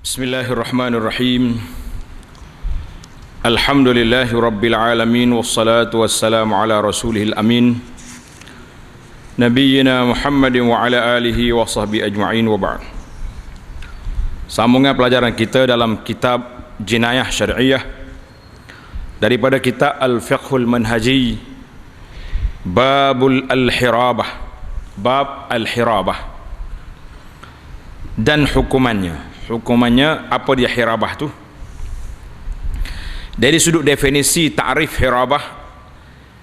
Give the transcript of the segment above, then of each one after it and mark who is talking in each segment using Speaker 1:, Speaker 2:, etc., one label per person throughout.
Speaker 1: Bismillahirrahmanirrahim. Alhamdulillahi rabbil alamin, wassalatu wassalamu ala rasulihil amin, nabiyyina Muhammadin wa ala alihi wa sahbihi ajma'in, wa ba'd. Sambungan pelajaran kita dalam kitab Jinayah Syariah daripada kitab Al-Fiqhul Manhaji, Babul Al-Hirabah, Bab Al-Hirabah dan hukumannya. Hukumannya apa dia hirabah tu? Dari sudut definisi ta'rif hirabah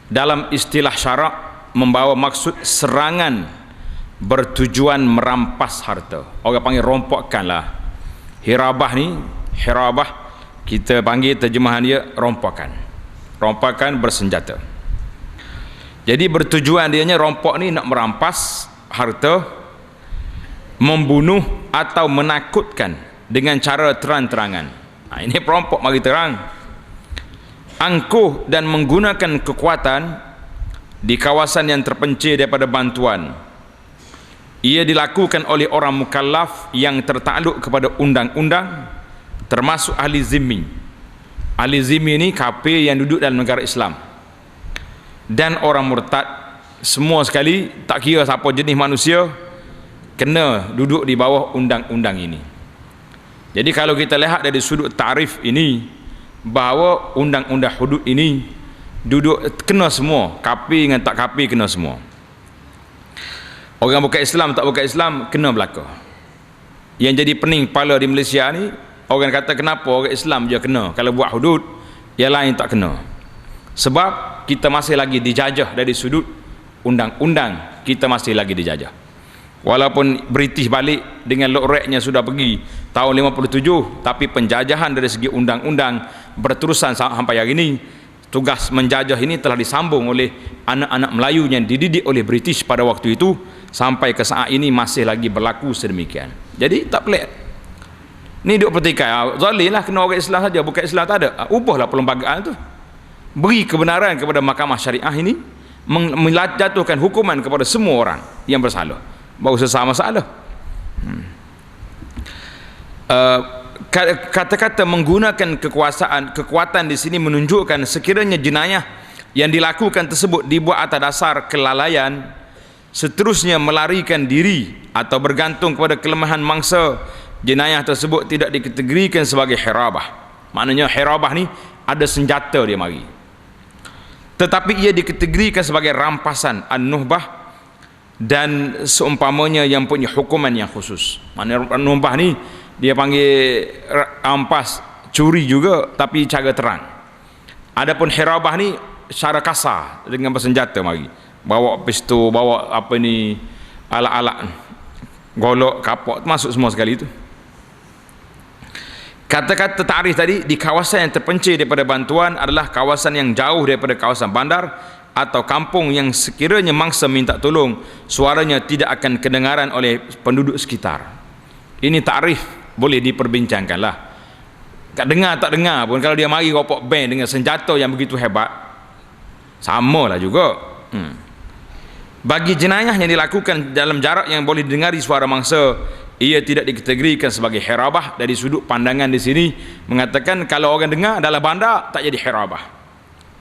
Speaker 1: dalam istilah syarak membawa maksud serangan bertujuan merampas harta. Orang panggil rompokkan lah. Hirabah ni, hirabah kita panggil terjemahan dia rompakan. Rompakan bersenjata. Jadi bertujuan dianya rompok ni nak merampas harta, membunuh atau menakutkan dengan cara terang-terangan. Ini perampok mari terang. Angkuh dan menggunakan kekuatan di kawasan yang terpencil daripada bantuan. Ia dilakukan oleh orang mukallaf yang tertakluk kepada undang-undang, termasuk ahli zimmi. Ahli zimmi ni kafir yang duduk dalam negara Islam, dan orang murtad, semua sekali, tak kira siapa jenis manusia, kena duduk di bawah undang-undang ini. Jadi kalau kita lihat dari sudut ta'rif ini, bahawa undang-undang hudud ini duduk kena semua, kafir dengan tak kafir kena semua. Orang bukan Islam tak bukan Islam kena belaka. Yang jadi pening kepala di Malaysia ni, orang kata kenapa orang Islam je kena, kalau buat hudud yang lain tak kena. Sebab kita masih lagi dijajah dari sudut undang-undang, kita masih lagi dijajah. Walaupun British balik dengan lokreknya sudah pergi tahun 57, tapi penjajahan dari segi undang-undang berterusan sampai hari ini. Tugas menjajah ini telah disambung oleh anak-anak Melayu yang dididik oleh British pada waktu itu, sampai ke saat ini masih lagi berlaku sedemikian. Jadi tak pelik. Ni duk pertikai, zalim lah kena orang Islam saja, bukan Islam tak ada. Ubahlah perlembagaan tu. Beri kebenaran kepada mahkamah syariah ini, menjatuhkan hukuman kepada semua orang yang bersalah, baru selesai masalah. Kata-kata menggunakan kekuatan di sini menunjukkan sekiranya jenayah yang dilakukan tersebut dibuat atas dasar kelalaian, seterusnya melarikan diri atau bergantung kepada kelemahan mangsa, jenayah tersebut tidak dikategorikan sebagai hirabah. Maknanya hirabah ni ada senjata dia mari, tetapi ia dikategorikan sebagai rampasan an-nuhbah dan seumpamanya yang punya hukuman yang khusus. Maknanya numbah ni dia panggil ampas, curi juga tapi cara terang. Adapun hirabah ni secara kasar dengan bersenjata mari, bawa pistol, bawa apa ni, alat-alat golok, kapok, masuk semua sekali itu. Kata-kata ta'rif tadi, di kawasan yang terpencil daripada bantuan adalah kawasan yang jauh daripada kawasan bandar atau kampung yang sekiranya mangsa minta tolong, suaranya tidak akan kedengaran oleh penduduk sekitar. Ini ta'rif boleh diperbincangkan lah. Tak dengar tak dengar pun, kalau dia mari ropok band dengan senjata yang begitu hebat, samalah juga. Bagi jenayah yang dilakukan dalam jarak yang boleh didengari suara mangsa, ia tidak dikategorikan sebagai hirabah. Dari sudut pandangan di sini mengatakan kalau orang dengar dalam bandar tak jadi hirabah,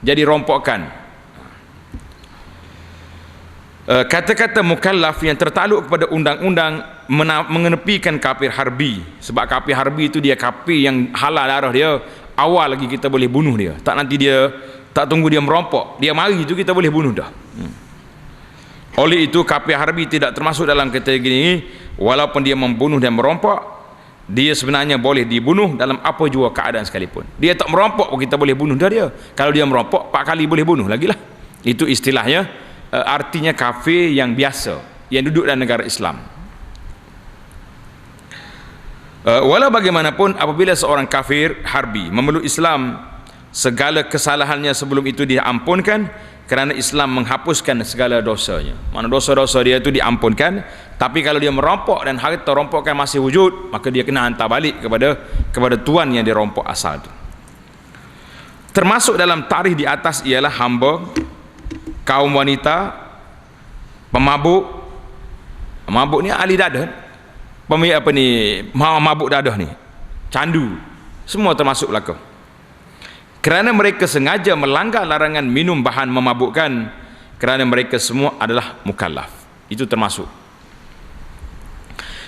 Speaker 1: jadi rompokan. Kata-kata mukallaf yang tertakluk kepada undang-undang mengenepikan kafir harbi. Sebab kafir harbi itu dia kafir yang halal darah dia, awal lagi kita boleh bunuh dia, tak nanti dia, tak tunggu dia merompok, dia mari itu kita boleh bunuh dah. Oleh itu kafir harbi tidak termasuk dalam kategori ini. Walaupun dia membunuh dan merompok, dia sebenarnya boleh dibunuh dalam apa jua keadaan sekalipun. Dia tak merompok pun kita boleh bunuh dah dia. Kalau dia merompok 4 kali boleh bunuh lagi lah. Itu istilahnya, artinya kafir yang biasa yang duduk dalam negara Islam. Walau bagaimanapun, apabila seorang kafir harbi memeluk Islam, segala kesalahannya sebelum itu diampunkan, kerana Islam menghapuskan segala dosanya. Mana dosa-dosa dia itu diampunkan. Tapi kalau dia merompok dan harta rompokkan masih wujud, maka dia kena hantar balik kepada tuan yang dirompok asal itu. Termasuk dalam tarikh di atas ialah hamba, kaum wanita, pemabuk. Mabuk ni ahli dadah, mabuk dadah ni, candu, semua termasuk berlaku. Kerana mereka sengaja melanggar larangan minum bahan memabukkan, kerana mereka semua adalah mukallaf. Itu termasuk.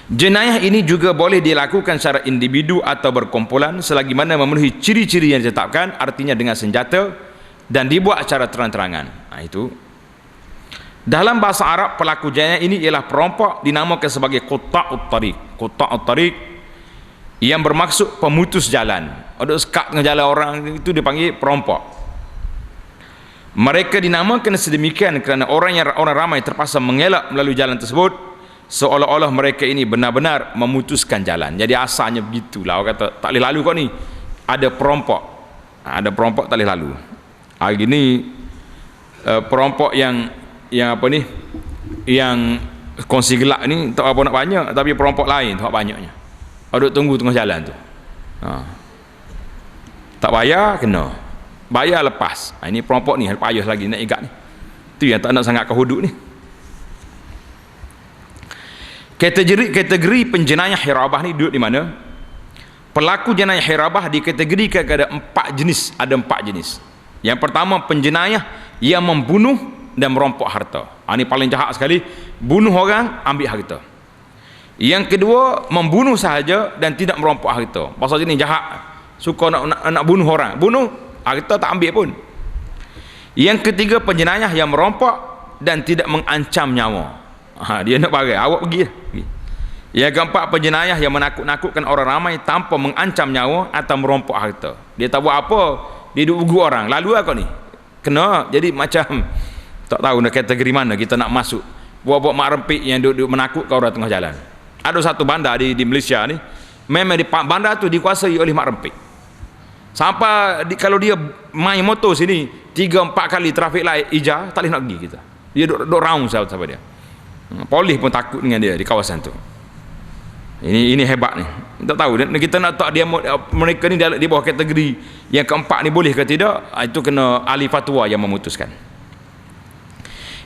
Speaker 1: Jenayah ini juga boleh dilakukan secara individu atau berkumpulan selagi mana memenuhi ciri-ciri yang ditetapkan, artinya dengan senjata dan dibuat secara terang-terangan. Itu. Dalam bahasa Arab, pelaku jenayah ini ialah perampok, dinamakan sebagai qutta'ut tariq. Qutta'ut tariq yang bermaksud pemutus jalan. Ada sekat tengah jalan orang, itu dipanggil perampok. Mereka dinamakan sedemikian kerana orang ramai terpaksa mengelak melalui jalan tersebut, seolah-olah mereka ini benar-benar memutuskan jalan. Jadi asalnya begitulah, orang kata tak boleh lalu kau ni, ada perampok. Ada perampok tak boleh lalu. Hari ni perampok yang apa ni, yang kongsi gelak ni tak apa nak banyak, tapi perampok lain tak banyaknya. Ada tunggu tengah jalan tu. Tak bayar kena, bayar lepas. Ini perampok ni payah lagi nak igat ni. Tu yang tak nak sangat ke hudud ni. Kategori penjenayah hirabah ni duduk di mana? Pelaku jenayah hirabah dikategorikan ada 4 jenis. Ada 4 jenis. Yang pertama, penjenayah yang membunuh dan merompok harta. Ini paling jahat sekali. Bunuh orang, ambil harta. Yang kedua, membunuh sahaja dan tidak merompok harta. Pasal ini jahat, suka nak bunuh orang, bunuh, harta tak ambil pun. Yang ketiga, penjenayah yang merompok dan tidak mengancam nyawa. Dia nak bagi, awak pergi. Yang keempat, penjenayah yang menakut-nakutkan orang ramai tanpa mengancam nyawa atau merompok harta. Dia tak buat apa, dia duduk ugu orang, lalu apa ni? Kena. Jadi macam tak tahu nak kategori mana kita nak masuk. Buat-buat mak rempik yang duduk menakutkan orang tengah jalan. Ada satu bandar di Malaysia ni, memang bandar tu dikuasai oleh mak rempik. Sampai kalau dia main motor sini 3-4 kali trafik light hijau, tak boleh nak pergi kita. Dia duduk round sahabat dia. Polis pun takut dengan dia di kawasan tu. Ini hebat ni. Tak tahu kita nak tak dia, mereka ni di bawah kategori yang keempat ni boleh ke tidak, itu kena ahli fatwa yang memutuskan.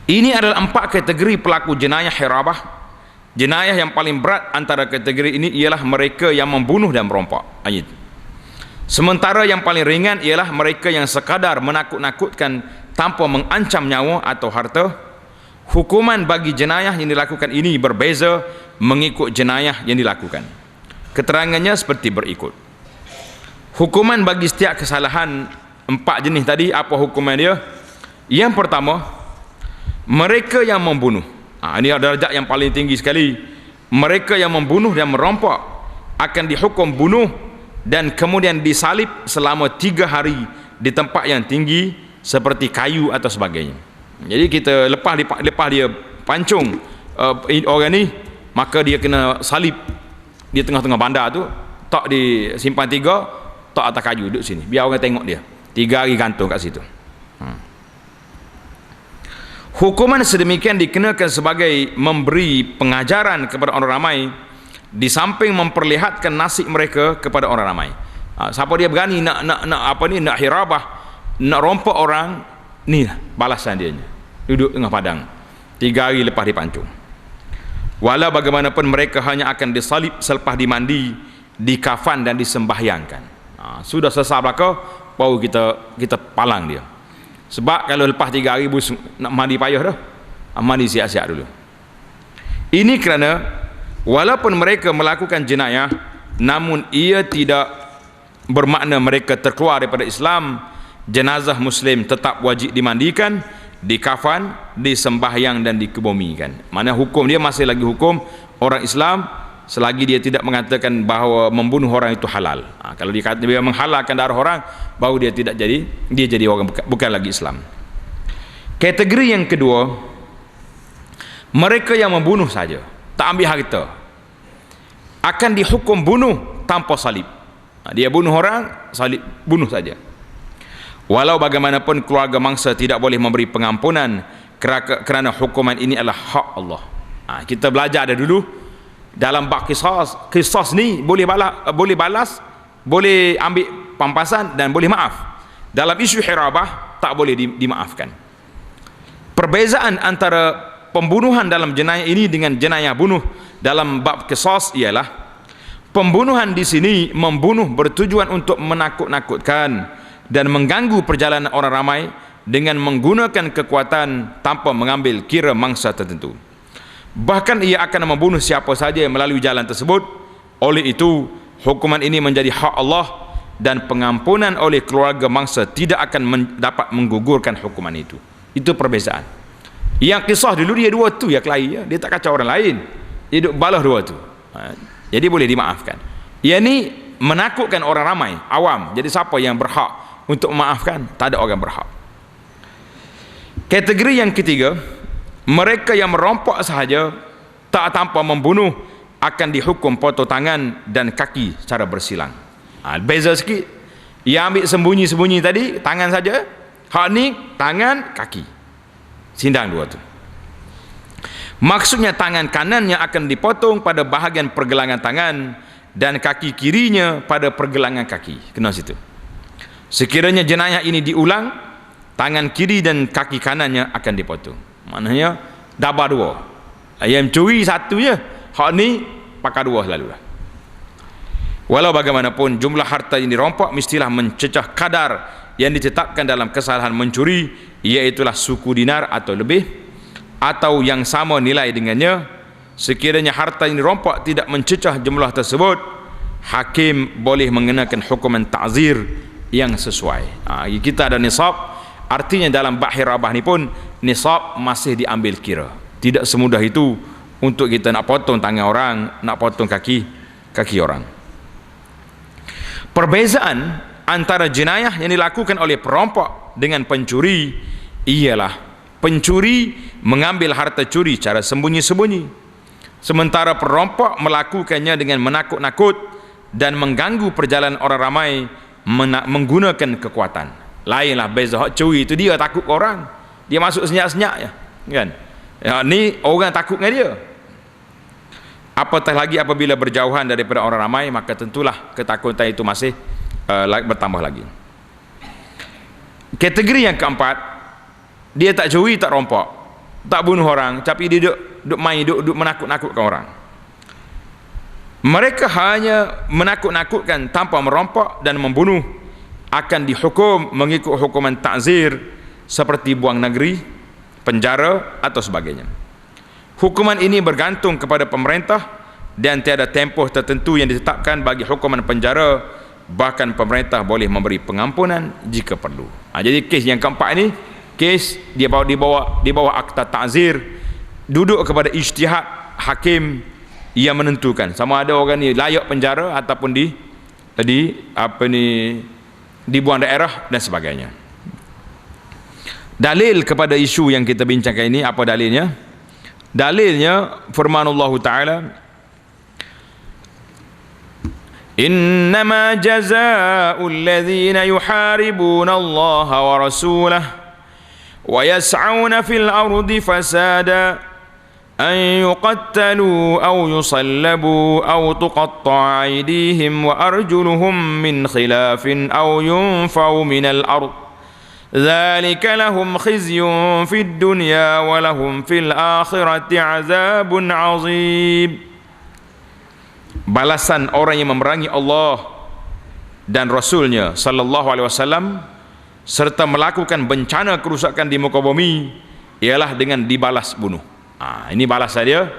Speaker 1: Ini adalah 4 kategori pelaku jenayah hirabah. Jenayah yang paling berat antara kategori ini ialah mereka yang membunuh dan merompok. Sementara yang paling ringan ialah mereka yang sekadar menakut-nakutkan tanpa mengancam nyawa atau harta. Hukuman bagi jenayah yang dilakukan ini berbeza mengikut jenayah yang dilakukan. Keterangannya seperti berikut. Hukuman bagi setiap kesalahan 4 jenis tadi, apa hukuman dia? Yang pertama, mereka yang membunuh. Ini adalah darjat yang paling tinggi sekali. Mereka yang membunuh dan merompok akan dihukum bunuh dan kemudian disalib selama 3 hari di tempat yang tinggi seperti kayu atau sebagainya. Jadi kita lepas dia pancung orang ni, maka dia kena salib di tengah-tengah bandar tu, tak di simpan 3, tak atas kayu, duduk sini biar orang tengok dia 3 hari gantung kat situ. Hukuman sedemikian dikenakan sebagai memberi pengajaran kepada orang ramai, di samping memperlihatkan nasib mereka kepada orang ramai. Siapa dia berani nak hirabah, nak rompok orang, ni balasan dia, duduk tengah padang 3 hari lepas dipancung. Walau bagaimanapun mereka hanya akan disalib selepas dimandi, dikafan dan disembahyangkan. Sudah selesai belaka, baru kita palang dia. Sebab kalau lepas 3 hari nak mandi payah dah, mandi siap-siap dulu. Ini kerana walaupun mereka melakukan jenayah, namun ia tidak bermakna mereka terkeluar daripada Islam. Jenazah Muslim tetap wajib dimandikan, dikafan, disembahyang dan dikebumikan. Mana hukum dia masih lagi hukum orang Islam selagi dia tidak mengatakan bahawa membunuh orang itu halal. Kalau dia kata dia menghalalkan darah orang, baru dia tidak jadi, dia jadi orang bukan lagi Islam. Kategori yang kedua, mereka yang membunuh saja, tak ambil harta, akan dihukum bunuh tanpa salib. Dia bunuh orang, salib, bunuh saja. Walau bagaimanapun keluarga mangsa tidak boleh memberi pengampunan kerana hukuman ini adalah hak Allah. Kita belajar ada dulu dalam bab qisas ni boleh balas, boleh ambil pampasan dan boleh maaf. Dalam isu hirabah tak boleh dimaafkan. Perbezaan antara pembunuhan dalam jenayah ini dengan jenayah bunuh dalam bab qisas ialah Pembunuhan di sini membunuh bertujuan untuk menakut-nakutkan dan mengganggu perjalanan orang ramai dengan menggunakan kekuatan tanpa mengambil kira mangsa tertentu. Bahkan ia akan membunuh siapa saja yang melalui jalan tersebut. Oleh itu, hukuman ini menjadi hak Allah dan pengampunan oleh keluarga mangsa tidak akan dapat menggugurkan hukuman itu. Itu perbezaan. Yang kisah dulu dia dua tu ya kelahi, ya. Dia tak kacau orang lain. Dia duk balas dua tu. Jadi boleh dimaafkan. Ia ni menakutkan orang ramai, awam. Jadi siapa yang berhak untuk memaafkan? Tak ada orang berhak. Kategori yang ketiga, mereka yang merompak sahaja tak tanpa membunuh akan dihukum potong tangan dan kaki secara bersilang. Beza sikit. Ia ambil sembunyi-sembunyi tadi tangan saja, hak ni tangan kaki, sindang dua tu. Maksudnya tangan kanannya akan dipotong pada bahagian pergelangan tangan dan kaki kirinya pada pergelangan kaki. Kena situ. Sekiranya jenayah ini diulang, tangan kiri dan kaki kanannya akan dipotong. Maknanya dabar dua. Yang curi satu je, hak ni pakai dua selalu lah. Walau bagaimanapun jumlah harta yang dirompak mestilah mencecah kadar yang ditetapkan dalam kesalahan mencuri, iaitulah suku dinar atau lebih, atau yang sama nilai dengannya. Sekiranya harta yang dirompak tidak mencecah jumlah tersebut, hakim boleh mengenakan hukuman ta'zir yang sesuai. Kita ada nisab, artinya dalam bab hirabah ni pun nisab masih diambil kira. Tidak semudah itu untuk kita nak potong tangan orang, nak potong kaki orang. Perbezaan antara jenayah yang dilakukan oleh perompak dengan pencuri ialah pencuri mengambil harta curi secara sembunyi-sembunyi, sementara perompak melakukannya dengan menakut-nakut dan mengganggu perjalanan orang ramai menggunakan kekuatan. Lainlah beza. Hak curi itu dia takut orang, dia masuk senyap-senyap ya, kan? Ya, ni orang takut dengan dia. Apatah lagi apabila berjauhan daripada orang ramai, maka tentulah ketakutan itu masih bertambah lagi. Kategori yang keempat, dia tak curi, tak rompak, tak bunuh orang, tapi dia duduk main, duduk menakut-nakutkan orang. Mereka hanya menakut-nakutkan tanpa merompak dan membunuh, akan dihukum mengikut hukuman ta'zir seperti buang negeri, penjara atau sebagainya. Hukuman ini bergantung kepada pemerintah dan tiada tempoh tertentu yang ditetapkan bagi hukuman penjara. Bahkan pemerintah boleh memberi pengampunan jika perlu. Jadi kes yang keempat ini, kes dia di bawah akta ta'zir, duduk kepada ijtihad hakim yang menentukan sama ada orang ni layak penjara ataupun dibuang daerah dan sebagainya. Dalil kepada isu yang kita bincangkan ini, apa dalilnya? Dalilnya firman Allah Ta'ala, innama jazaa'ul ladzina yuharibuna Allah wa rasulah wa yas'auna fil ardi fasada an yuqattalu aw yusallabu aw tuqatta'a aydihim wa arjuluhum min khilafin aw yunfau minal ard dzalika lahum khizyun fid dunya wa lahum fil akhirati 'adzabun 'adzim. Balasan orang yang memerangi Allah dan Rasulnya sallallahu alaihi wasallam serta melakukan bencana kerusakan di muka bumi ialah dengan dibalas bunuh. Ini balasan dia.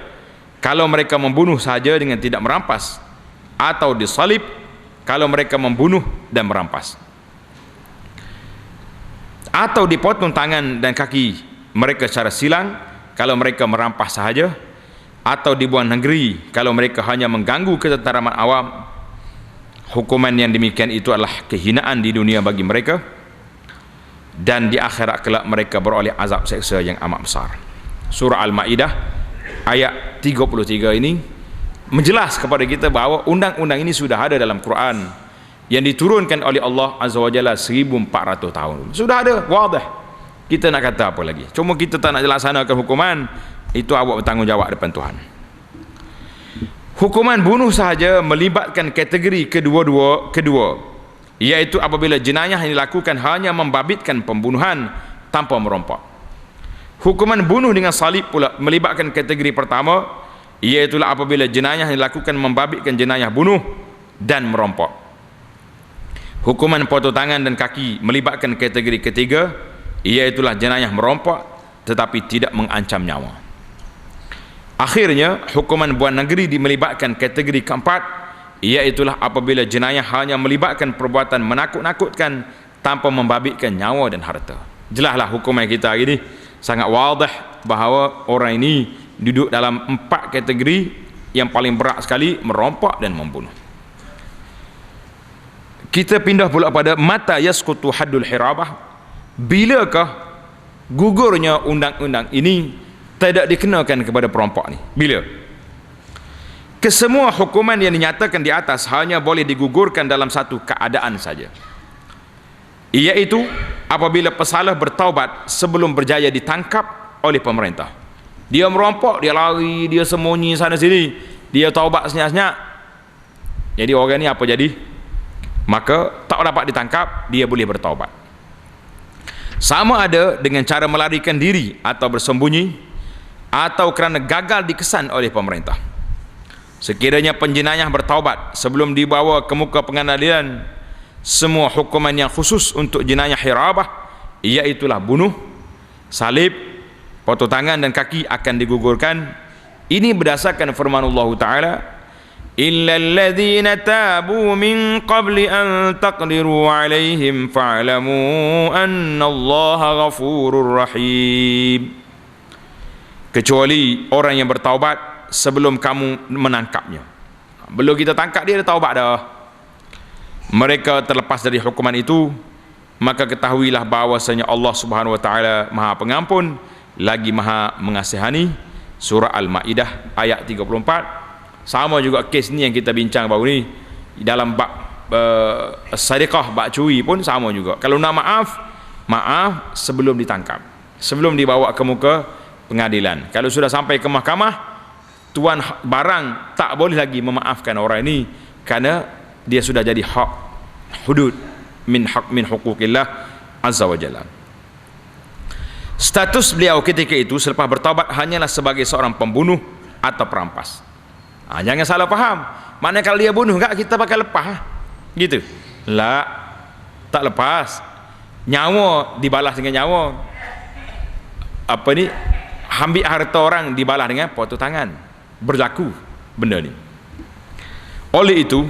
Speaker 1: Kalau mereka membunuh saja dengan tidak merampas, atau disalib kalau mereka membunuh dan merampas, atau dipotong tangan dan kaki mereka secara silang kalau mereka merampas sahaja, atau dibuang negeri kalau mereka hanya mengganggu ketenteraman awam. Hukuman yang demikian itu adalah kehinaan di dunia bagi mereka, dan di akhirat kelak mereka beroleh azab seksa yang amat besar. Surah Al-Ma'idah ayat 33 ini menjelas kepada kita bahawa undang-undang ini sudah ada dalam Quran yang diturunkan oleh Allah Azza wa Jalla 1400 tahun dulu. Sudah ada, wadah. Kita nak kata apa lagi? Cuma kita tak nak laksanakan hukuman, itu awak bertanggungjawab depan Tuhan. Hukuman bunuh sahaja melibatkan kategori kedua, iaitu apabila jenayah yang dilakukan hanya membabitkan pembunuhan tanpa merompak. Hukuman bunuh dengan salib pula melibatkan kategori pertama, Iaitulah apabila jenayah yang dilakukan membabitkan jenayah bunuh dan merompok. Hukuman potong tangan dan kaki melibatkan kategori ketiga, iaitulah jenayah merompok tetapi tidak mengancam nyawa. Akhirnya hukuman buang negeri melibatkan kategori keempat, iaitulah apabila jenayah hanya melibatkan perbuatan menakut-nakutkan tanpa membabitkan nyawa dan harta. Jelaslah hukuman kita hari ini sangat wadah bahawa orang ini duduk dalam 4 kategori yang paling berat sekali, merompak dan membunuh. Kita pindah pula pada mata yasqutu haddul hirabah. Bilakah gugurnya undang-undang ini tidak dikenakan kepada perompak ni? Bila? Kesemua hukuman yang dinyatakan di atas hanya boleh digugurkan dalam satu keadaan saja, iaitu apabila pesalah bertaubat sebelum berjaya ditangkap oleh pemerintah. Dia merompok, dia lari, dia sembunyi sana sini, dia taubat senyap-senyap. Jadi orang ni apa jadi? Maka tak dapat ditangkap, dia boleh bertaubat. Sama ada dengan cara melarikan diri atau bersembunyi, atau kerana gagal dikesan oleh pemerintah. Sekiranya penjenayah bertaubat sebelum dibawa ke muka pengadilan, semua hukuman yang khusus untuk jenayah hirabah, iaitulah bunuh, salib, potong tangan dan kaki akan digugurkan. Ini berdasarkan firman Allah Ta'ala, illal ladzina tabu min qabli an taqdiru alaihim fa'lamu anna Allaha ghafurur rahim. Kecuali orang yang bertaubat sebelum kamu menangkapnya. Belum kita tangkap dia taubat dah, mereka terlepas dari hukuman itu, maka ketahuilah bahawasanya Allah Subhanahu wa taala Maha Pengampun lagi Maha Mengasihani. Surah Al-Maidah ayat 34. Sama juga kes ni yang kita bincang baru ni dalam bab sedekah, bab curi pun sama juga. Kalau nak maaf sebelum ditangkap, sebelum dibawa ke muka pengadilan. Kalau sudah sampai ke mahkamah, tuan barang tak boleh lagi memaafkan orang ini, kerana dia sudah jadi hak hudud min huquqillah azza wa jalla. Status beliau ketika itu selepas bertaubat hanyalah sebagai seorang pembunuh atau perampas. Jangan salah faham, maknanya kalau dia bunuh enggak kita bakal lepas gitu. La, tak lepas. Nyawa dibalas dengan nyawa. Apa ni, ambil harta orang dibalas dengan potong tangan. Berlaku benda ni. Oleh itu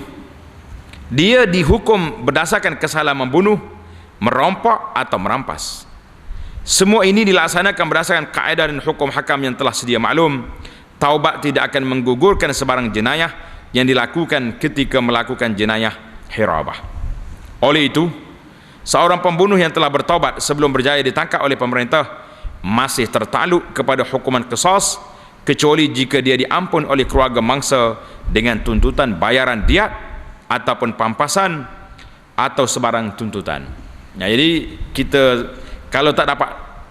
Speaker 1: dia dihukum berdasarkan kesalahan membunuh, merompak atau merampas. Semua ini dilaksanakan berdasarkan kaedah dan hukum hakam yang telah sedia maklum. Taubat tidak akan menggugurkan sebarang jenayah yang dilakukan ketika melakukan jenayah hirabah. Oleh itu, seorang pembunuh yang telah bertaubat sebelum berjaya ditangkap oleh pemerintah masih tertakluk kepada hukuman qisas, kecuali jika dia diampun oleh keluarga mangsa dengan tuntutan bayaran diat ataupun pampasan atau sebarang tuntutan. Jadi kita kalau tak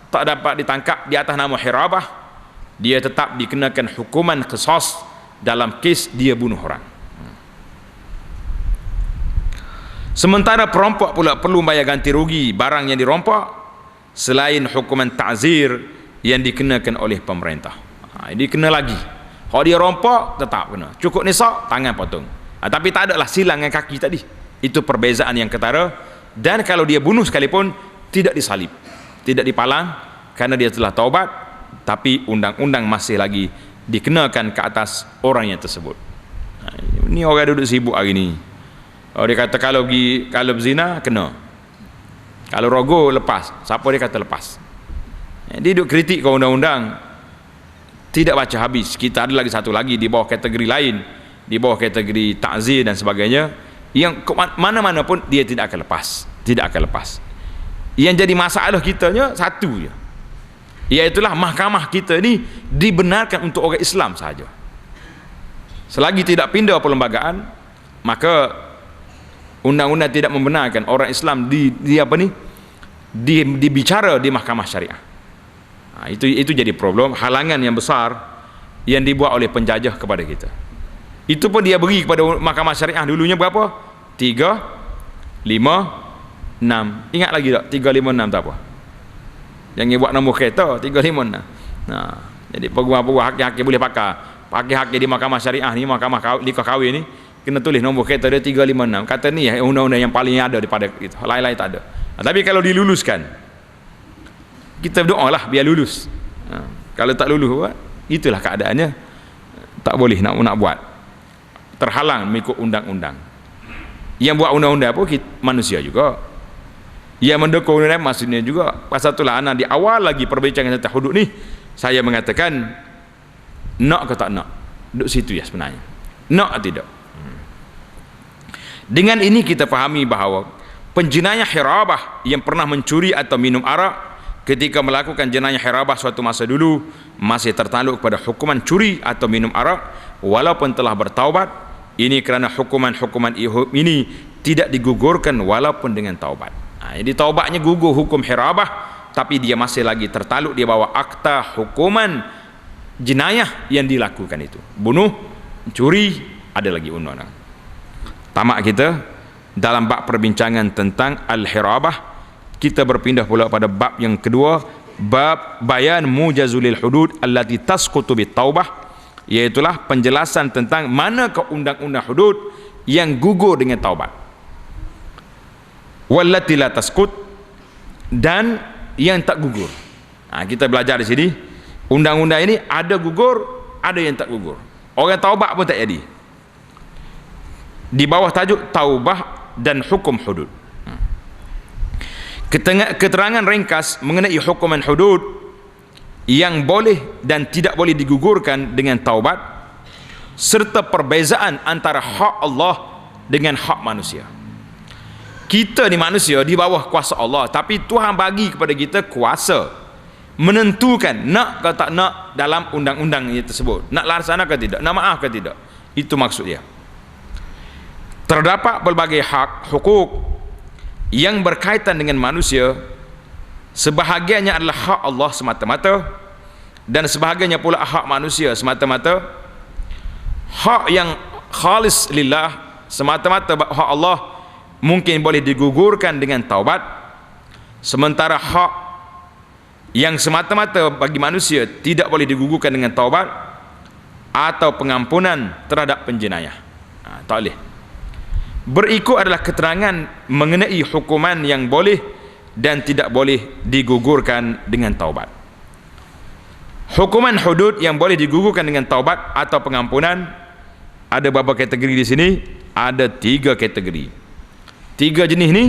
Speaker 1: dapat ditangkap di atas nama hirabah, dia tetap dikenakan hukuman qisas dalam kes dia bunuh orang. Sementara perompak pula perlu bayar ganti rugi barang yang dirompak selain hukuman ta'zir yang dikenakan oleh pemerintah. Dia kena lagi. Kalau dia rompak tetap kena. Cukup nisab, tangan potong. Tapi tak adalah silang dengan kaki tadi. Itu perbezaan yang ketara. Dan kalau dia bunuh sekalipun tidak disalib, tidak dipalang, kerana dia telah taubat, tapi undang-undang masih lagi dikenakan ke atas orang yang tersebut. Ini orang duduk sibuk hari ni. Dia kata kalau berzina kena, kalau rogo lepas. Siapa dia kata lepas? Dia duduk kritik ke undang-undang, tidak baca habis. Kita ada lagi satu lagi di bawah kategori lain, di bawah kategori ta'zir dan sebagainya, yang mana-mana pun dia tidak akan lepas, tidak akan lepas. Yang jadi masalah kitanya satu je, iaitulah mahkamah kita ni dibenarkan untuk orang Islam sahaja. Selagi tidak pindah perlembagaan, maka undang-undang tidak membenarkan orang Islam dibicara di mahkamah syariah. Itu jadi problem, halangan yang besar yang dibuat oleh penjajah kepada kita. Itu pun dia beri kepada mahkamah syariah dulunya berapa? 3, 5, 6. Ingat lagi tak? 3, 5, 6 tak apa. Jangan buat nombor kereta 3, 5, 6. Jadi peguam-peguam hakim boleh pakai Hakim-hakim di mahkamah syariah ni, mahkamah nikah kahwin ni, kena tulis nombor kereta dia 356. Kata ni undang-undang yang paling ada daripada itu. Lain-lain tak ada. Tapi kalau diluluskan, kita berdoa lah biar lulus. Kalau tak lulus, itulah keadaannya. Tak boleh nak buat. Terhalang mengikut undang-undang. Yang buat undang-undang pun manusia juga. Yang mendukung undang-undang maksudnya juga. Pasal itulah anak di awal lagi perbincangan tentang hudud ni, saya mengatakan nak ke tak nak. Duduk situ ya sebenarnya. Nak atau tidak. Dengan ini kita fahami bahawa penjenayah hirabah yang pernah mencuri atau minum arak ketika melakukan jenayah hirabah suatu masa dulu masih tertakluk kepada hukuman curi atau minum arak walaupun telah bertaubat. Ini kerana hukuman-hukuman ini tidak digugurkan walaupun dengan taubat. Jadi taubatnya gugur hukum hirabah, tapi dia masih lagi tertakluk di bawah akta hukuman jenayah yang dilakukan itu. Bunuh, curi, ada lagi undang-undang. Tamak kita dalam bab perbincangan tentang al-hirabah. Kita berpindah pula pada bab yang kedua, bab bayan mujazulil hudud allati tasqutu bit taubah, iaitulah penjelasan tentang manakah undang-undang hudud yang gugur dengan taubat, wallati la tasqut, dan yang tak gugur. Kita belajar di sini undang-undang ini ada gugur, ada yang tak gugur. Orang taubat pun tak jadi. Di bawah tajuk taubah dan hukum hudud. Keterangan ringkas mengenai hukuman hudud yang boleh dan tidak boleh digugurkan dengan taubat, serta perbezaan antara hak Allah dengan hak manusia. Kita ni manusia di bawah kuasa Allah, tapi Tuhan bagi kepada kita kuasa menentukan nak ke tak nak dalam undang-undang ini tersebut, nak laksana ke tidak, nak maaf ke tidak. Itu maksud dia. Terdapat pelbagai hak, hukuk yang berkaitan dengan manusia. Sebahagiannya adalah hak Allah semata-mata, dan sebahagiannya pula hak manusia semata-mata. Hak yang khalis lillah, semata-mata hak Allah, mungkin boleh digugurkan dengan taubat, sementara hak yang semata-mata bagi manusia tidak boleh digugurkan dengan taubat atau pengampunan terhadap penjenayah. Tak boleh. Berikut adalah keterangan mengenai hukuman yang boleh dan tidak boleh digugurkan dengan taubat. Hukuman hudud yang boleh digugurkan dengan taubat atau pengampunan ada beberapa kategori di sini. Ada 3 kategori. 3 jenis ni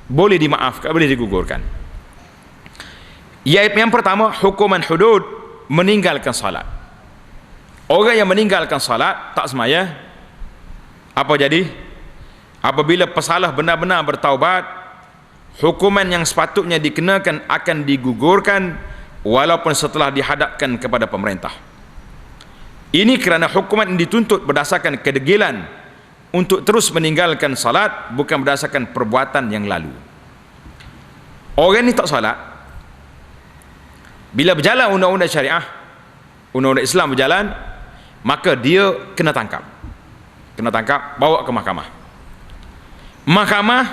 Speaker 1: boleh dimaafkan, boleh digugurkan. Yang pertama, hukuman hudud meninggalkan salat. Orang yang meninggalkan salat, tak semaya, apa jadi? Apabila pesalah benar-benar bertaubat, hukuman yang sepatutnya dikenakan akan digugurkan walaupun setelah dihadapkan kepada pemerintah. Ini kerana hukuman ini dituntut berdasarkan kedegilan untuk terus meninggalkan salat, bukan berdasarkan perbuatan yang lalu. Orang ni tak salat, bila berjalan undang-undang syariah, undang-undang Islam berjalan, maka dia kena tangkap, bawa ke mahkamah. Mahkamah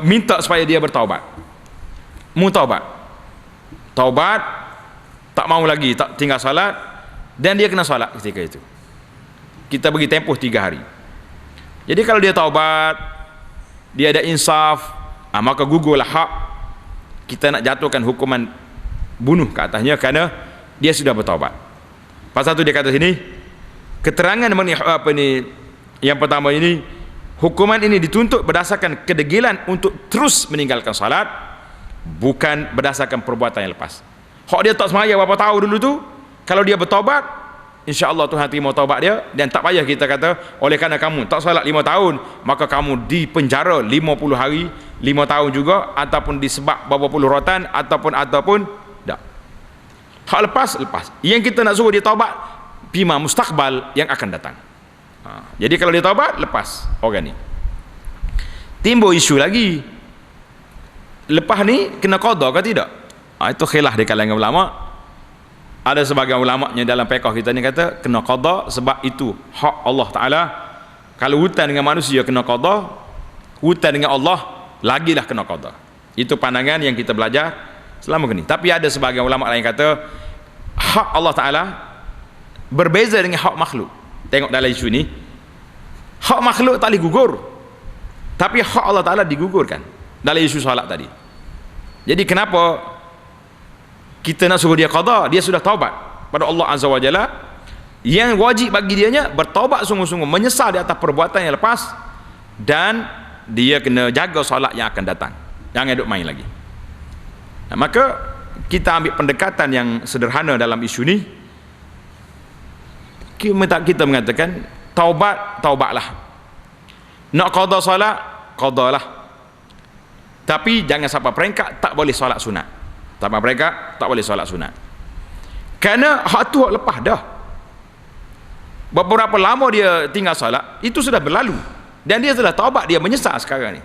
Speaker 1: minta supaya dia bertaubat, taubat, tak mau lagi, tak tinggal salat, dan dia kena salat ketika itu. Kita bagi tempoh 3 hari. Jadi kalau dia taubat, dia ada insaf, maka gugurlah hak. Kita nak jatuhkan hukuman bunuh ke atasnya kerana dia sudah bertaubat. Pasal tu dia kata sini, keterangan mengenai apa ni, yang pertama ini, hukuman ini dituntut berdasarkan kedegilan untuk terus meninggalkan salat, bukan berdasarkan perbuatan yang lepas. Hak dia tak semaya berapa tahun dulu tu, kalau dia bertaubat, insya-Allah Tuhan terima taubat dia, dan tak payah kita kata oleh kerana kamu tak salat 5 tahun maka kamu dipenjara 50 hari, 5 tahun juga, ataupun disebab berapa puluh rotan, ataupun tak. Hak lepas. Yang kita nak suruh dia taubat bima mustaqbal yang akan datang. Jadi kalau dia taubat, lepas orang ni. Timbul isu lagi, lepas ni kena qada ke tidak? Itu khilaf di kalangan ulama. Ada sebagian ulamanya dalam fiqh kita ni kata kena qada, sebab itu hak Allah Ta'ala. Kalau hutang dengan manusia kena qada, hutang dengan Allah lagilah kena qada. Itu pandangan yang kita belajar selama ini. Tapi ada sebagian ulama lain kata hak Allah Ta'ala berbeza dengan hak makhluk. Tengok dalam isu ni, hak makhluk tak boleh gugur, tapi hak Allah Ta'ala digugurkan dalam isu solat tadi. Jadi kenapa kita nak suruh dia qada? Dia sudah taubat pada Allah Azza wa Jalla. Yang wajib bagi dianya bertaubat sungguh-sungguh, menyesal di atas perbuatan yang lepas, dan dia kena jaga solat yang akan datang, jangan duk main lagi. Nah, maka kita ambil pendekatan yang sederhana dalam isu ni. Kita mengatakan taubatlah. Nak qada solat, qadalah, tapi jangan sampai peringkat tak boleh solat sunat. Sampai peringkat tak boleh solat sunat, kerana hak tu hak lepas dah. Beberapa lama dia tinggal solat, itu sudah berlalu, dan dia telah taubat, dia menyesal sekarang ni.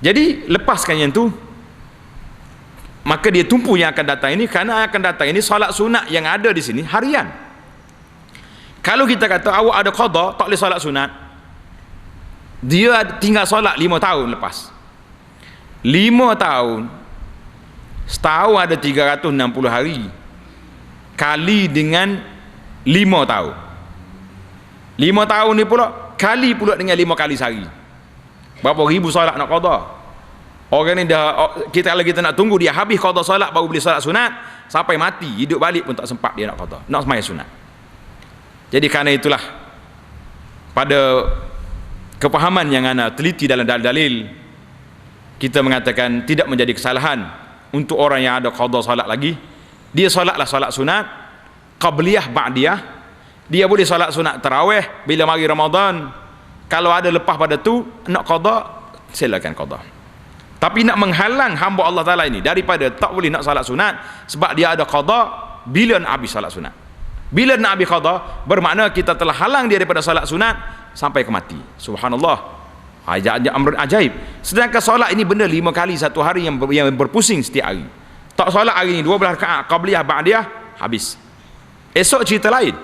Speaker 1: Jadi lepaskan yang tu, maka dia tumpu yang akan datang ini, kerana akan datang ini solat sunat yang ada di sini harian. Kalau kita kata awak ada qada, tak boleh solat sunat, dia tinggal solat 5 tahun lepas. 5 tahun, setahun ada 360 hari, kali dengan 5 tahun. 5 tahun ni pula kali pula dengan 5 kali sehari, berapa ribu solat nak qada. Orang ni dah, kalau kita nak tunggu dia habis qada solat baru boleh solat sunat, sampai mati hidup balik pun tak sempat dia nak qada, nak sembahyang sunat. Jadi kerana itulah, pada kepahaman yang ana teliti dalam dalil-dalil, kita mengatakan tidak menjadi kesalahan untuk orang yang ada qada solat lagi, dia solatlah solat sunat qabliyah ba'diyah. Dia boleh solat sunat tarawih bila mari Ramadan. Kalau ada lepas pada tu nak qada, silakan qada. Tapi nak menghalang hamba Allah Ta'ala ini daripada tak boleh nak solat sunat sebab dia ada qada bila nak habis solat sunat. Bila nak habis qada, bermakna kita telah halang dia daripada solat sunat sampai ke mati. Subhanallah, amr ajaib. Sedangkan solat ini benda 5 kali satu hari yang berpusing setiap hari. Tak solat hari ni 12 rakaat qabliyah ba'diyah, habis. Esok cerita lain.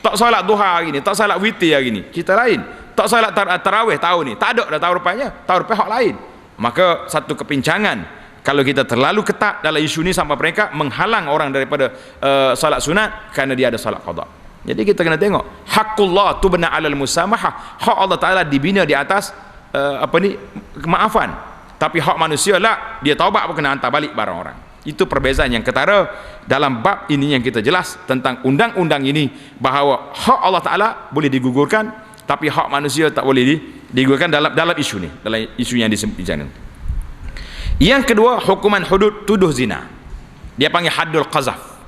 Speaker 1: Tak solat duha hari ni, tak solat witir hari ni, cerita lain. Tak solat tarawih tahun ni, tak ada dah tahun depannya, tahun depan hak lain. Maka satu kepincangan kalau kita terlalu ketat dalam isu ni sampai mereka menghalang orang daripada solat sunat kerana dia ada solat qada. Jadi kita kena tengok haqqullah tubna 'alal musamahah. Hak Allah Taala dibina di atas kemaafan. Tapi hak manusia lah, dia taubat pun kena hantar balik barang orang. Itu perbezaan yang ketara dalam bab ini yang kita jelas tentang undang-undang ini, bahawa hak Allah Taala boleh digugurkan, tapi hak manusia tak boleh digugurkan dalam isu ni, dalam isu yang disebutkan. Yang kedua, hukuman hudud tuduh zina. Dia panggil haddul qazaf.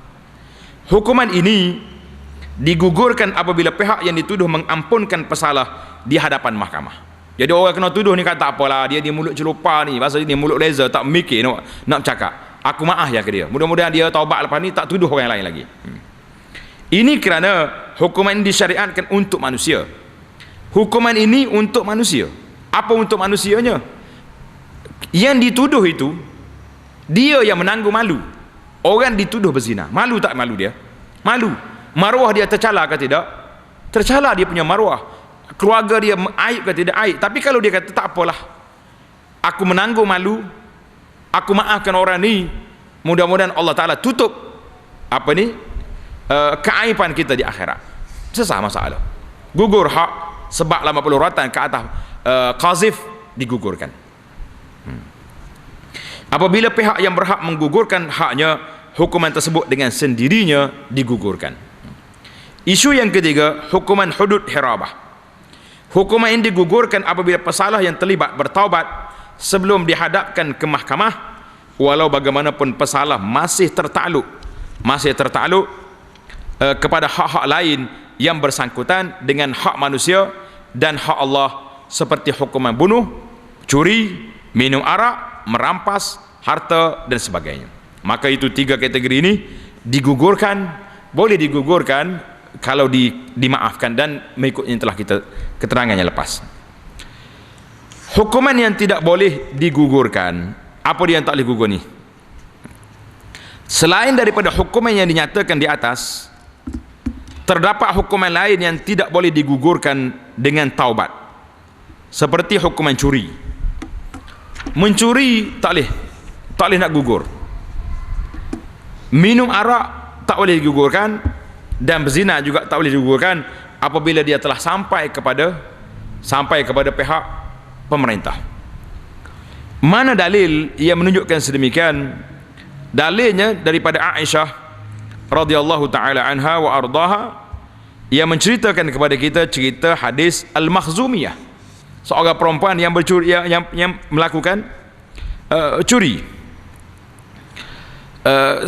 Speaker 1: Hukuman ini digugurkan apabila pihak yang dituduh mengampunkan pesalah di hadapan mahkamah. Jadi orang kena tuduh ni kata apalah, dia mulut celupa ni, bahasa dia mulut leza, tak mikir nak bercakap. Aku maaf ya ke dia. Mudah-mudahan dia taubat lepas ni tak tuduh orang lain lagi. Ini kerana hukuman ini disyariatkan untuk manusia. Hukuman ini untuk manusia. Apa untuk manusianya? Yang dituduh itu, dia yang menanggung malu. Orang dituduh berzina, malu tak malu dia? Malu. Maruah dia tercela ke tidak? Tercela dia punya maruah. Keluarga dia aib ke tidak? Aib. Tapi kalau dia kata tak apalah, aku menanggung malu, aku maafkan orang ni, mudah-mudahan Allah Ta'ala tutup keaiban kita di akhirat. Sesah masalah. Gugur hak sebab 80 ratan ke atas qazif digugurkan. Apabila pihak yang berhak menggugurkan haknya, hukuman tersebut dengan sendirinya digugurkan. Isu yang ketiga, hukuman hudud hirabah. Hukuman ini digugurkan apabila pesalah yang terlibat bertaubat sebelum dihadapkan ke mahkamah, walau bagaimanapun pesalah masih tertakluk kepada hak-hak lain yang bersangkutan dengan hak manusia dan hak Allah, seperti hukuman bunuh, curi, minum arak, merampas harta dan sebagainya. Maka itu 3 kategori ini digugurkan, boleh digugurkan kalau dimaafkan dan mengikut yang telah kita keterangannya lepas. Hukuman yang tidak boleh digugurkan, apa dia yang tak boleh gugur ni? Selain daripada hukuman yang dinyatakan di atas, terdapat hukuman lain yang tidak boleh digugurkan dengan taubat, seperti hukuman curi. Mencuri tak boleh nak gugur. Minum arak tak tak boleh digugurkan, dan berzina juga tak boleh digugurkan apabila dia telah sampai kepada pihak pemerintah. Mana dalil yang menunjukkan sedemikian? Dalilnya daripada Aisyah radhiyallahu taala anha wa ardaha, yang menceritakan kepada kita cerita hadis Al-Makhzumiyah, seorang perempuan yang bercuri, yang melakukan curi.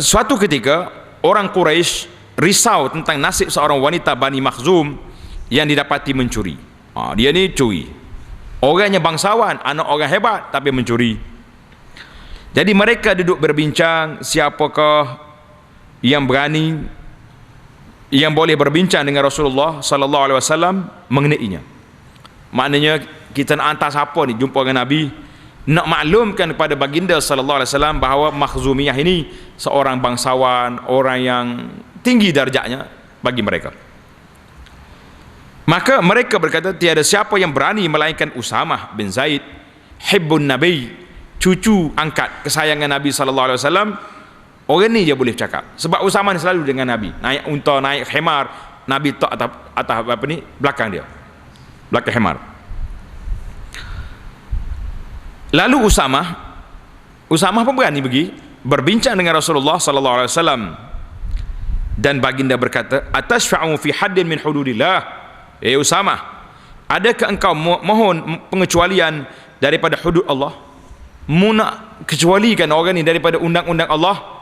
Speaker 1: Suatu ketika orang Quraisy risau tentang nasib seorang wanita Bani Makhzum yang didapati mencuri. Dia ni curi, orangnya bangsawan, anak orang hebat, tapi mencuri. Jadi mereka duduk berbincang, siapakah yang berani, yang boleh berbincang dengan Rasulullah sallallahu alaihi wasallam mengenainya. Maknanya kita nak hantar siapa ni jumpa dengan Nabi, nak maklumkan kepada baginda sallallahu alaihi wasallam bahawa Makhzumiyah ini seorang bangsawan, orang yang tinggi darjatnya bagi mereka. Maka mereka berkata, tiada siapa yang berani melainkan Usamah bin Zaid, hibbun Nabi, cucu angkat kesayangan Nabi sallallahu alaihi wasallam. Orang ni je boleh cakap, sebab Usamah ni selalu dengan Nabi, naik unta, naik khimar, Nabi tak atas apa ni, belakang dia, belakang khimar. Lalu Usamah pun berani pergi berbincang dengan Rasulullah sallallahu alaihi wasallam, dan baginda berkata, atashfa'u fi haddin min hududillah. Usamah, adakah engkau mohon pengecualian daripada hudud Allah? Mu nak kecualikan orang ni daripada undang-undang Allah?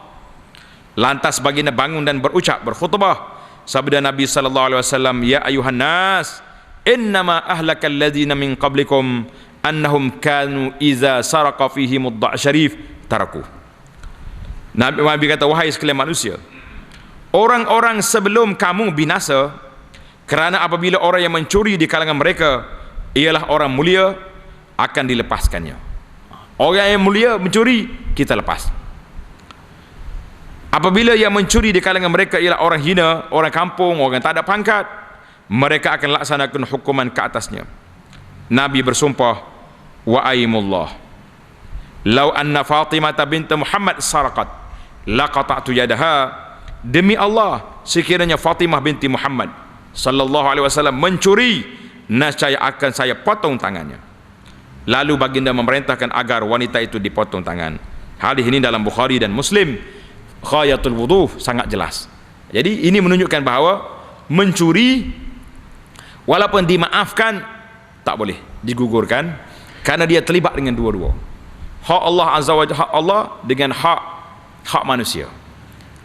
Speaker 1: Lantas baginda bangun dan berucap, berkhutbah. Sabda Nabi sallallahu alaihi wasallam, ya ayuhan nas, innama ahlakal ladzina min qablikum annahum kanu iza saraqa fihim ad-da' syarif taraku. Nabi kata, wahai sekalian manusia, orang-orang sebelum kamu binasa kerana apabila orang yang mencuri di kalangan mereka ialah orang mulia, akan dilepaskannya. Orang yang mulia mencuri, kita lepas. Apabila yang mencuri di kalangan mereka ialah orang hina, orang kampung, orang tak ada pangkat, mereka akan laksanakan hukuman ke atasnya. Nabi bersumpah, wa aimullah, lau anna Fatimah bint Muhammad saraqat laqata'tu yadaha. Demi Allah, sekiranya Fatimah binti Muhammad sallallahu alaihi wasallam mencuri, nescaya akan saya potong tangannya. Lalu baginda memerintahkan agar wanita itu dipotong tangan. Hadis ini dalam Bukhari dan Muslim, ghayatul wuduh, sangat jelas. Jadi ini menunjukkan bahawa mencuri walaupun dimaafkan, tak boleh digugurkan, karena dia terlibat dengan dua-dua, hak Allah azza wa jalla, hak Allah dengan hak manusia.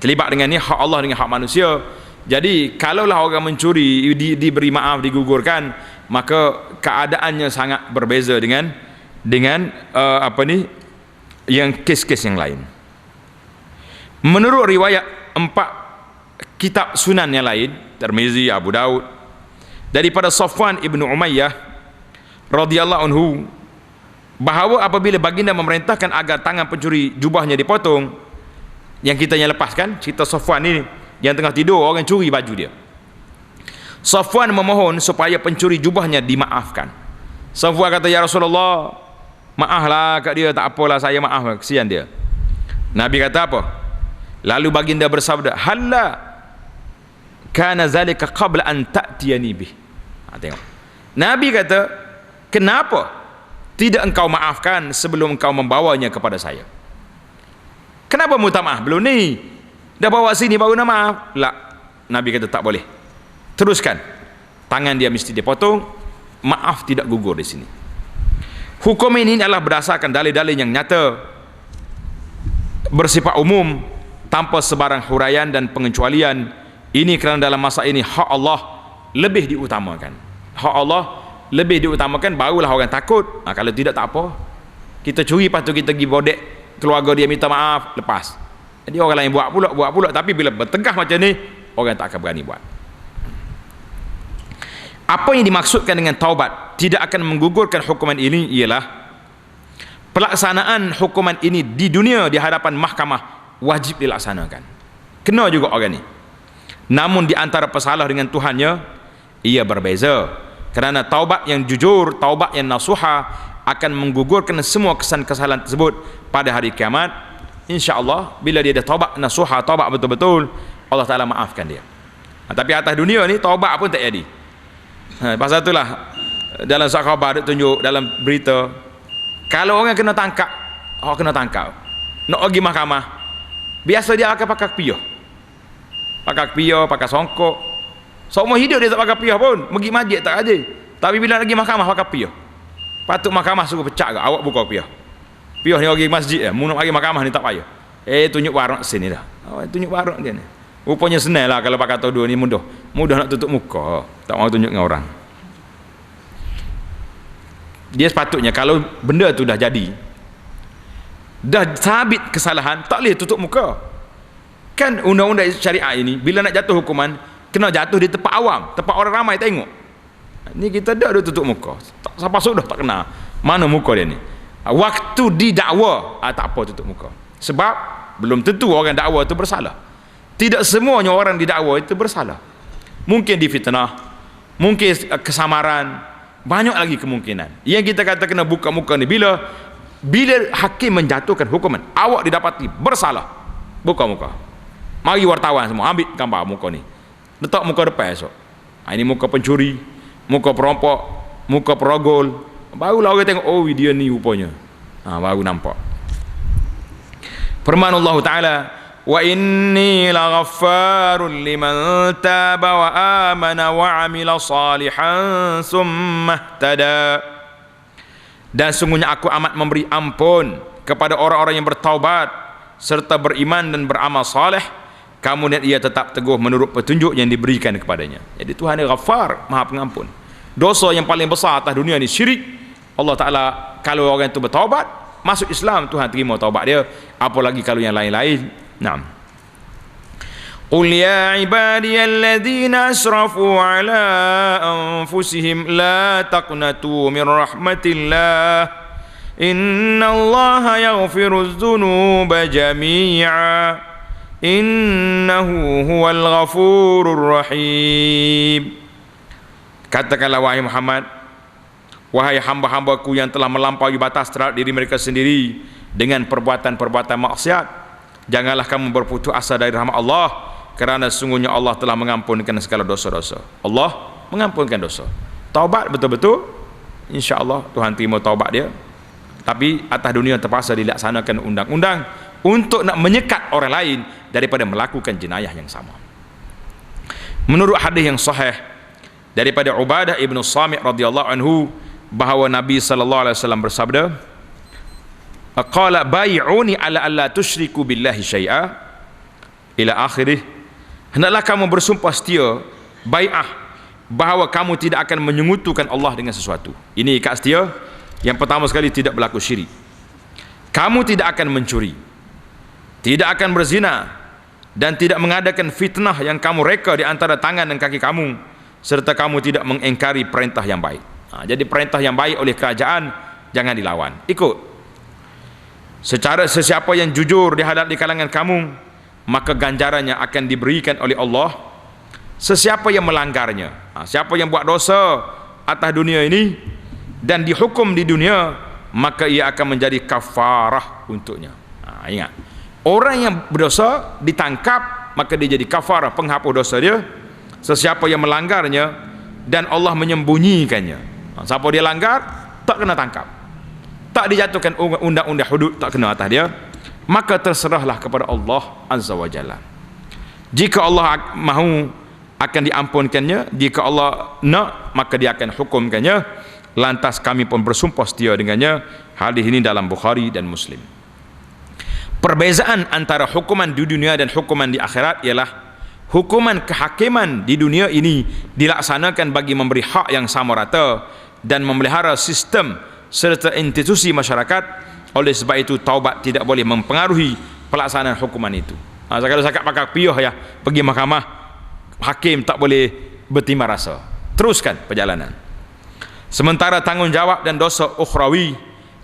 Speaker 1: Terlibat dengan ni, hak Allah dengan hak manusia. Jadi kalaulah orang mencuri diberi maaf, digugurkan, maka keadaannya sangat berbeza dengan yang kes-kes yang lain. Menurut riwayat 4 kitab sunan yang lain, Tirmizi, Abu Daud, daripada Safwan ibnu Umayyah radhiyallahu anhu, bahawa apabila baginda memerintahkan agar tangan pencuri jubahnya dipotong, yang kita yang lepaskan cerita Safwan ni, yang tengah tidur orang curi baju dia. Safwan memohon supaya pencuri jubahnya dimaafkan. Safwan kata, ya Rasulullah, maaflah kat dia, tak apalah, saya maaf, kesian dia. Nabi kata apa? Lalu baginda bersabda, halla kana zalika qabla an ta'tiyani bih. Tengok, Nabi kata, kenapa tidak engkau maafkan sebelum engkau membawanya kepada saya? Kenapa minta maaf belum ni? Dah bawa sini baru nak maaf? Tak. Nabi kata tak boleh. Teruskan. Tangan dia mesti dipotong. Maaf tidak gugur di sini. Hukum ini adalah berdasarkan dalil-dalil yang nyata, bersifat umum, tanpa sebarang huraian dan pengecualian. Ini kerana dalam masa ini hak Allah lebih diutamakan. Hak Allah lebih diutamakan, barulah orang takut. Kalau tidak, tak apa. Kita curi, lepas tu kita pergi bodek, keluarga dia minta maaf, lepas. Jadi orang lain buat pula, tapi bila bertegah macam ni, orang tak akan berani buat. Apa yang dimaksudkan dengan taubat tidak akan menggugurkan hukuman ini ialah pelaksanaan hukuman ini di dunia di hadapan mahkamah wajib dilaksanakan. Kena juga orang ni. Namun di antara pesalah dengan Tuhannya, ia berbeza. Kerana taubat yang jujur, taubat yang nasuha akan menggugurkan semua kesalahan tersebut pada hari kiamat. InsyaAllah bila dia dah taubat nasuha, taubat betul-betul, Allah Ta'ala maafkan dia. Tapi atas dunia ni taubat pun tak jadi. Pasal itulah dalam surat khabar tunjuk dalam berita, kalau orang kena tangkap, orang kena tangkap nak pergi mahkamah, biasa dia akan pakai piyah, pakai songkok. Seumur hidup dia tak pakai piyah pun, pergi masjid tak ada. Tapi bila nak pergi mahkamah pakai piyah. Patut mahkamah suruh pecah ke, awak buka piyah. Piyah ni pergi masjid mu nak pergi mahkamah ni tak payah. Tunjuk barang sini dah. Tunjuk barang dia ni. Rupanya senang lah kalau pakai tudung ni, mudah nak tutup muka, tak mau tunjuk dengan orang. Dia sepatutnya kalau benda tu dah jadi, dah sabit kesalahan, tak boleh tutup muka. Kan undang-undang syariat ini bila nak jatuh hukuman kena jatuh di tempat awam, tempat orang ramai tengok. Ni kita dah tutup muka, siapa sudah tak kenal mana muka dia ni. Waktu didakwa tak apa tutup muka, sebab belum tentu orang dakwa itu bersalah. Tidak semuanya orang didakwa itu bersalah. Mungkin difitnah, mungkin kesamaran, banyak lagi kemungkinan. Yang kita kata kena buka muka ni bila hakim menjatuhkan hukuman, awak didapati bersalah, buka muka. Mari wartawan semua ambil gambar muka ni, letak muka depan esok. Ini muka pencuri, muka perampok, muka perogol. Barulah orang tengok, oh dia ni rupanya. Baru nampak. Firman Allah Ta'ala, wa inni laghaffarun liman taba wa amana wa amila salihan summa ihtada. Dan sungguhnya aku amat memberi ampun kepada orang-orang yang bertaubat serta beriman dan beramal saleh, kemudian ia tetap teguh menurut petunjuk yang diberikan kepadanya. Jadi Tuhan ni Ghaffar, Maha Pengampun. Dosa yang paling besar atas dunia ni syirik. Allah Ta'ala kalau orang itu bertaubat, masuk Islam, Tuhan terima taubat dia. Apalagi kalau yang lain-lain. Naam. Qul ya ibadiyalladzina asrafu ala anfusihim la taqnatu min rahmatillah innallaha yaghfirudz dzunuba jami'a innahu huwal ghafurur rahim. Katakanlah wahai Muhammad, wahai hamba-hambaku yang telah melampaui batas terhadap diri mereka sendiri dengan perbuatan-perbuatan maksiat, janganlah kamu berputus asa dari rahmat Allah, kerana sesungguhnya Allah telah mengampunkan segala dosa-dosa. Allah mengampunkan dosa. Taubat betul-betul, insya-Allah Tuhan terima taubat dia. Tapi atas dunia terpaksa dilaksanakan undang-undang untuk nak menyekat orang lain daripada melakukan jenayah yang sama. Menurut hadis yang sahih daripada Ubadah ibn Samit radhiyallahu anhu, bahawa Nabi sallallahu alaihi wasallam bersabda, qala bai'uni ala alla tusyriku billahi syai'a ila akhirih. Hendaklah kamu bersumpah setia, bai'ah, bahawa kamu tidak akan menyekutukan Allah dengan sesuatu. Ini ikat setia. Yang pertama sekali, tidak berlaku syirik. Kamu tidak akan mencuri, tidak akan berzina, dan tidak mengadakan fitnah yang kamu reka di antara tangan dan kaki kamu, serta kamu tidak mengingkari perintah yang baik. Jadi perintah yang baik oleh kerajaan jangan dilawan, ikut. Secara sesiapa yang jujur di kalangan kamu, maka ganjarannya akan diberikan oleh Allah. Sesiapa yang melanggarnya, siapa yang buat dosa atas dunia ini dan dihukum di dunia, maka ia akan menjadi kafarah untuknya. Ingat, orang yang berdosa ditangkap, maka dia jadi kafarah, penghapus dosa dia. Sesiapa yang melanggarnya dan Allah menyembunyikannya, siapa dia langgar tak kena tangkap, tak dijatuhkan undang-undang hudud, tak kena atas dia, maka terserahlah kepada Allah Azza wa Jalla. Jika Allah mahu akan diampunkannya, jika Allah nak maka dia akan hukumkannya. Lantas kami pun bersumpah setia dengannya. Hadis ini dalam Bukhari dan Muslim. Perbezaan antara hukuman di dunia dan hukuman di akhirat ialah hukuman kehakiman di dunia ini dilaksanakan bagi memberi hak yang sama rata dan memelihara sistem serta institusi masyarakat. Oleh sebab itu taubat tidak boleh mempengaruhi pelaksanaan hukuman itu. Kalau cakap pakai piyah ya, pergi mahkamah, hakim tak boleh bertimbang rasa, teruskan perjalanan. Sementara tanggungjawab dan dosa ukhrawi,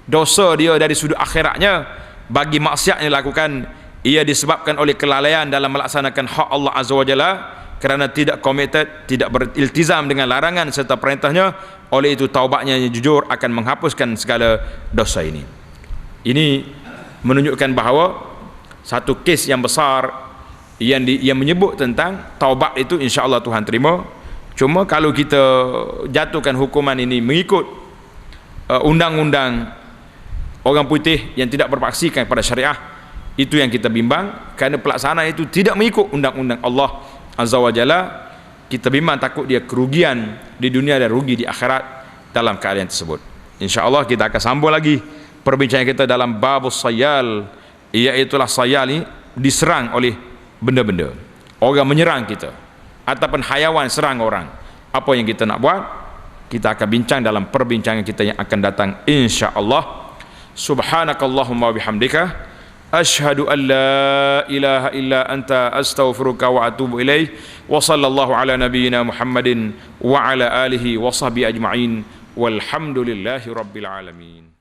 Speaker 1: dosa dia dari sudut akhiratnya, bagi maksiat yang dilakukan, ia disebabkan oleh kelalaian dalam melaksanakan hak Allah Azza wa Jalla, kerana tidak committed, tidak beriltizam dengan larangan serta perintahnya. Oleh itu taubatnya yang jujur akan menghapuskan segala dosa ini. Ini menunjukkan bahawa satu kes yang besar yang menyebut tentang taubat itu insya-Allah Tuhan terima. Cuma kalau kita jatuhkan hukuman ini mengikut undang-undang orang putih yang tidak berpaksikan pada syariah, itu yang kita bimbang, kerana pelaksanaan itu tidak mengikut undang-undang Allah Azza wa Jalla. Kita bimbang takut dia kerugian di dunia dan rugi di akhirat dalam keadaan tersebut. InsyaAllah kita akan sambung lagi perbincangan kita dalam babus sayal, iaitulah sayal ini diserang oleh benda-benda, orang menyerang kita ataupun hayawan serang orang. Apa yang kita nak buat, kita akan bincang dalam perbincangan kita yang akan datang insya-Allah. Subhanakallahumma bihamdika asyhadu an la ilaha illa anta astaghfiruka wa atubu ilaih. Wa sallallahu ala nabiyyina Muhammadin wa ala alihi wa sahbihi ajma'in walhamdulillahi rabbil alamin.